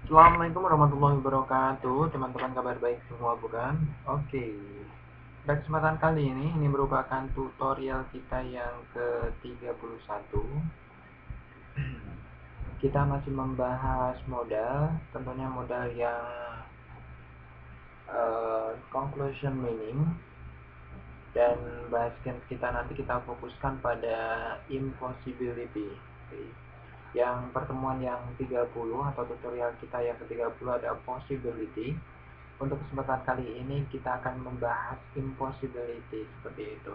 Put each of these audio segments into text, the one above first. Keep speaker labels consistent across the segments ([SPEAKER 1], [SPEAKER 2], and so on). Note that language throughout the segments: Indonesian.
[SPEAKER 1] Assalamualaikum warahmatullahi wabarakatuh, teman-teman, kabar baik semua bukan? Oke, pada kesempatan kali ini merupakan tutorial kita yang ke-31. Kita masih membahas modal, tentunya modal yang conclusion meaning, dan bahas kita nanti kita fokuskan pada impossibility. Yang pertemuan yang 30 atau tutorial kita yang ke-30 ada possibility. Untuk kesempatan kali ini kita akan membahas impossibility seperti itu.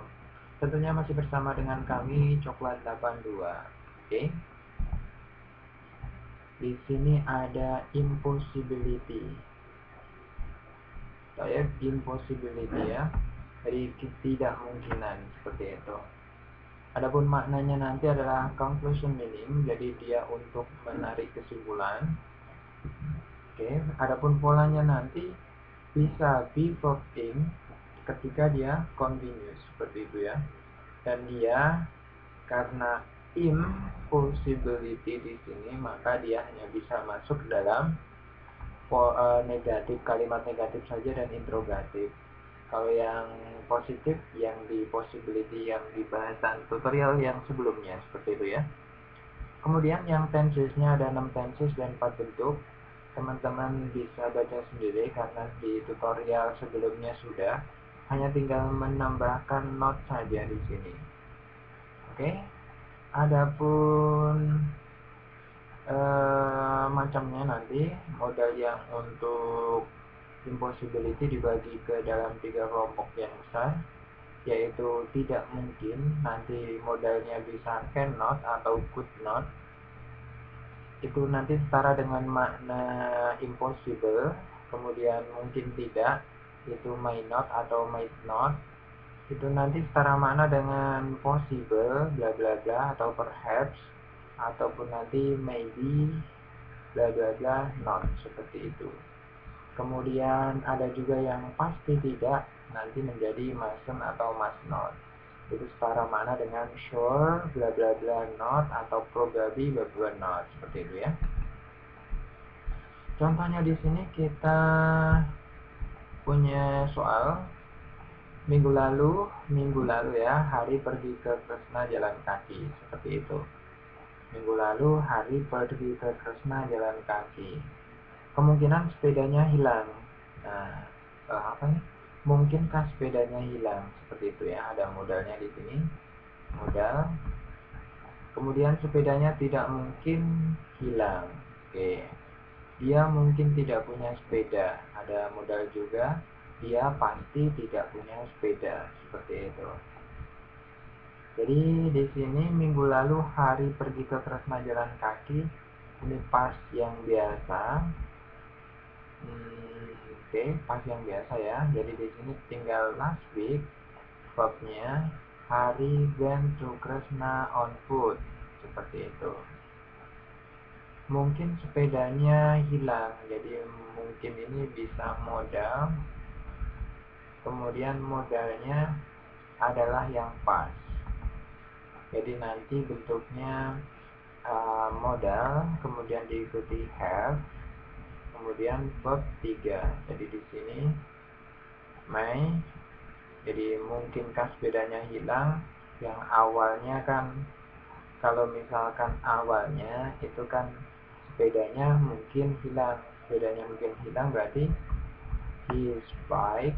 [SPEAKER 1] Tentunya masih bersama dengan kami Coklat 82. Oke. Di sini ada impossibility. Saya impossibility ya. Jadi tidak mungkinan seperti itu. Adapun maknanya nanti adalah conclusion meaning, jadi dia untuk menarik kesimpulan. Oke, adapun polanya nanti bisa be verb in ketika dia continuous seperti itu ya. Dan dia karena impossibility di sini maka dia hanya bisa masuk dalam negatif, kalimat negatif saja dan interrogatif. Kalau yang positif yang di possibility yang di bahasan tutorial yang sebelumnya seperti itu ya. Kemudian yang tensesnya ada 6 tenses dan 4 bentuk. Teman-teman bisa baca sendiri karena di tutorial sebelumnya sudah, hanya tinggal menambahkan not saja di sini. Oke. Adapun macamnya nanti modal yang untuk impossibility dibagi ke dalam 3 kelompok yang besar, yaitu tidak mungkin, nanti modalnya bisa cannot atau could not. Itu nanti setara dengan makna impossible. Kemudian mungkin tidak, itu may not atau might not. Itu nanti setara makna dengan possible bla bla bla atau perhaps, ataupun nanti maybe bla bla bla not seperti itu. Kemudian ada juga yang pasti tidak, nanti menjadi mustn't atau must not. Itu setara makna dengan sure bla bla bla not atau probably bla bla not seperti itu ya. Contohnya di sini kita punya soal minggu lalu ya, hari pergi ke Kresna jalan kaki seperti itu. Minggu lalu hari pergi ke Kresna jalan kaki. Kemungkinan sepedanya hilang. Nah, apa nih? Mungkinkah sepedanya hilang? Seperti itu ya. Ada modalnya di sini. Modal. Kemudian sepedanya tidak mungkin hilang. Oke. Dia mungkin tidak punya sepeda. Ada modal juga. Dia pasti tidak punya sepeda. Seperti itu. Jadi di sini minggu lalu hari pergi ke Kresna jalan kaki. Ini pas yang biasa. Oke, pas yang biasa ya. Jadi di sini tinggal last week, verbnya hari went to Kresna on foot, seperti itu. Mungkin sepedanya hilang, jadi mungkin ini bisa modal. Kemudian modalnya adalah yang pas. Jadi nanti bentuknya modal, kemudian diikuti have, kemudian verb 3. Jadi di sini may, jadi mungkinkah sepedanya hilang, yang awalnya kan kalau misalkan awalnya itu kan sepedanya mungkin hilang, berarti his bike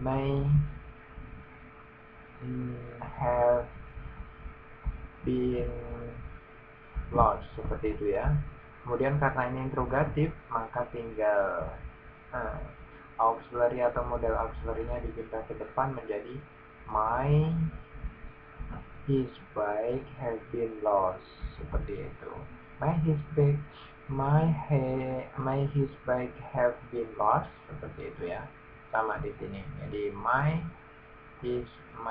[SPEAKER 1] may have been lost, seperti itu ya. Kemudian karena ini interrogatif maka tinggal auxiliary atau model auxiliary-nya dipindah ke depan menjadi my his bike has been lost, seperti itu. My his bike have been lost, seperti itu ya. Sama di sini. Jadi my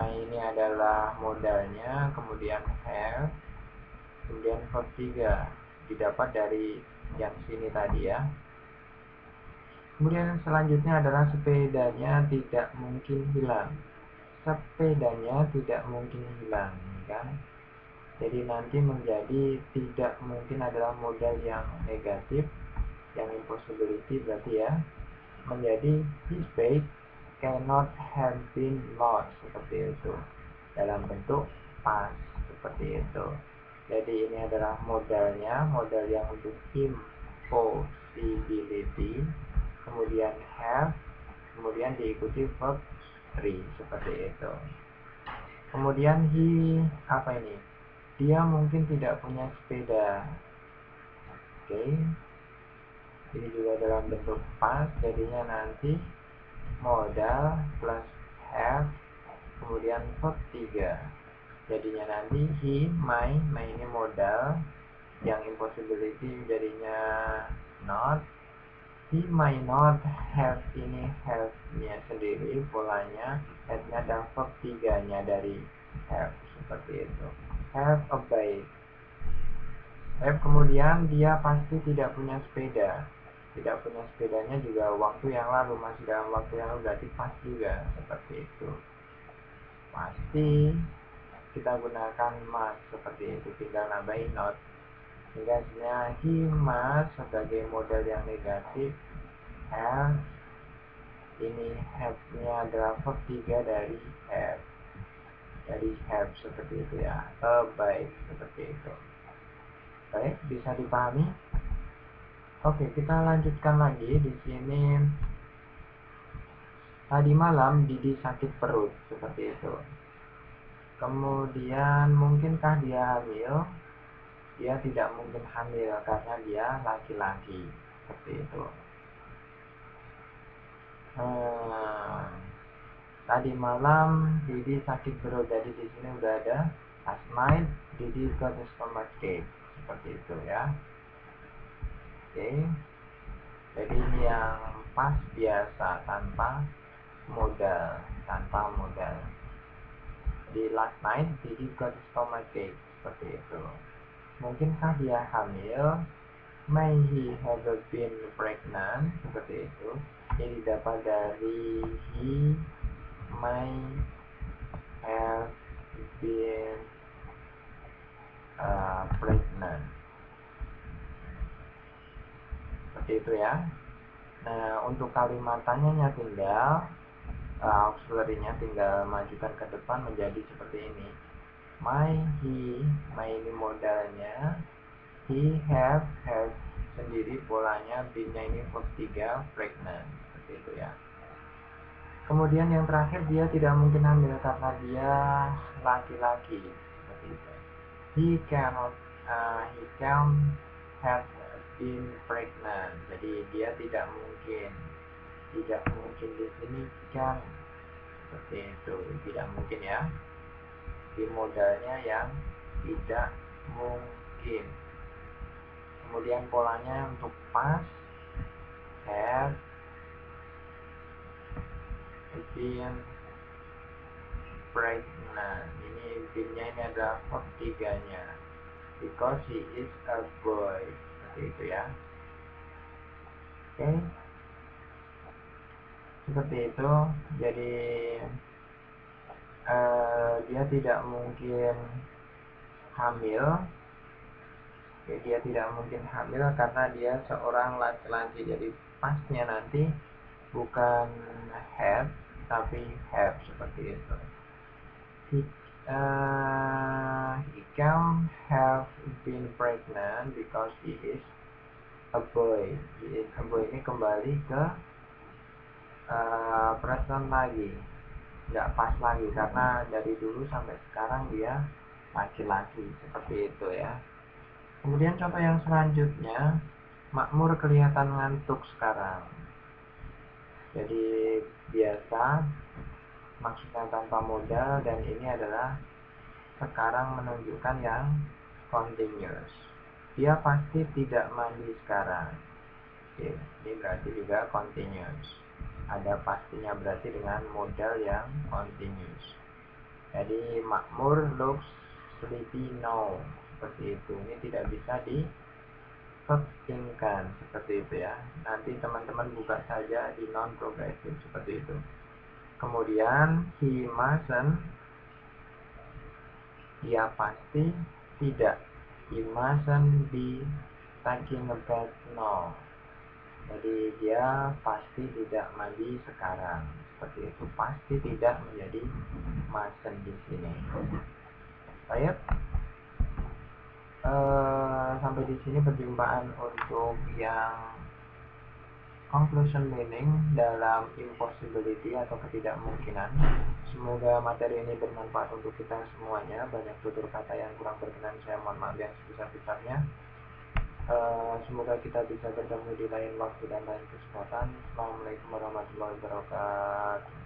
[SPEAKER 1] ini adalah modalnya, kemudian have, kemudian verb 3 didapat dari yang sini tadi ya. Kemudian selanjutnya adalah sepedanya tidak mungkin hilang. Sepedanya tidak mungkin hilang, kan? Jadi nanti menjadi tidak mungkin adalah modal yang negatif, yang impossibility berarti ya, menjadi his bag cannot have been lost, seperti itu, dalam bentuk past seperti itu. Jadi ini adalah modalnya, modal yang untuk impossibility, kemudian have, kemudian diikuti verb 3 seperti itu. Kemudian he, apa ini? Dia mungkin tidak punya sepeda. Oke. Ini juga dalam bentuk past, jadinya nanti modal plus have, kemudian verb 3. Jadinya nanti he, my ini modal, yang impossibility jadinya not. He might not have, ini have-nya sendiri, polanya have-nya dan verb 3-nya dari have, seperti itu. Have a bike. Have, kemudian dia pasti tidak punya sepeda. Tidak punya sepedanya juga waktu yang lalu, masih dalam waktu yang lalu, berarti pasti juga, seperti itu. Pasti kita gunakan must seperti itu, tinggal nambahin not. Sehingga he must sebagai modal yang negatif, have, ini have-nya adalah verb 3 dari have, seperti itu ya, baik, seperti itu. Baik, bisa dipahami? Oke, kita lanjutkan lagi di sini. Tadi malam Didi sakit perut, seperti itu. Kemudian mungkinkah dia hamil? Dia tidak mungkin hamil karena dia laki-laki, seperti itu. Tadi malam Didi sakit perut, jadi di sini udah ada last night Didi got a stomachache, seperti itu ya. Oke. Jadi ini yang pas biasa tanpa modal, Di last night Didi got a stomachache, seperti itu. Mungkinkah dia hamil? May he have been pregnant, seperti itu. Ini dapat dari he may have been pregnant, seperti itu ya. Nah, untuk kalimat tanyanya tinggal auxiliary-nya tinggal majukan ke depan menjadi seperti ini. May ini modalnya, he have sendiri polanya, be-nya ini verb 3 pregnant, seperti itu ya. Kemudian yang terakhir, dia tidak mungkin hamil karena dia laki-laki, seperti itu. He can have been pregnant. Jadi dia tidak mungkin di sini kan, seperti itu, tidak mungkin ya. Di modalnya yang tidak mungkin. Kemudian polanya untuk past, have been pregnant. Ini been-nya ini adalah verb 3-nya, because he is a boy, seperti itu ya. Oke. Seperti itu. Jadi dia tidak mungkin hamil. Dia tidak mungkin hamil karena dia seorang laki-laki. Jadi pasnya nanti bukan have tapi have, seperti itu. He can have been pregnant because he is a boy. He is a boy ini kembali ke present lagi, nggak pas lagi karena dari dulu sampai sekarang dia laki-laki, seperti itu ya. Kemudian contoh yang selanjutnya, Makmur kelihatan ngantuk sekarang. Jadi biasa, maksudnya tanpa modal, dan ini adalah sekarang menunjukkan yang continuous. Dia pasti tidak mandi sekarang. Oke, ini berarti juga continuous. Ada pastinya berarti dengan modal yang continuous. Jadi Makmur looks sleepy now, seperti itu. Ini tidak bisa dipentingkan, seperti itu ya. Nanti teman-teman buka saja di non progressive, seperti itu. Kemudian he mustn't, dia pasti tidak. He mustn't be taking a bath now. Jadi dia pasti tidak mandi sekarang. Seperti itu, pasti tidak menjadi mustn't di sini. Baik. Sampai di sini perjumpaan untuk yang conclusion meaning dalam impossibility atau ketidakmungkinan. Semoga materi ini bermanfaat untuk kita semuanya. Banyak tutur kata yang kurang berkenan, saya mohon maaf yang sebesar-besarnya. Semoga kita bisa bertemu di lain waktu dan lain kesempatan. Assalamualaikum warahmatullahi wabarakatuh.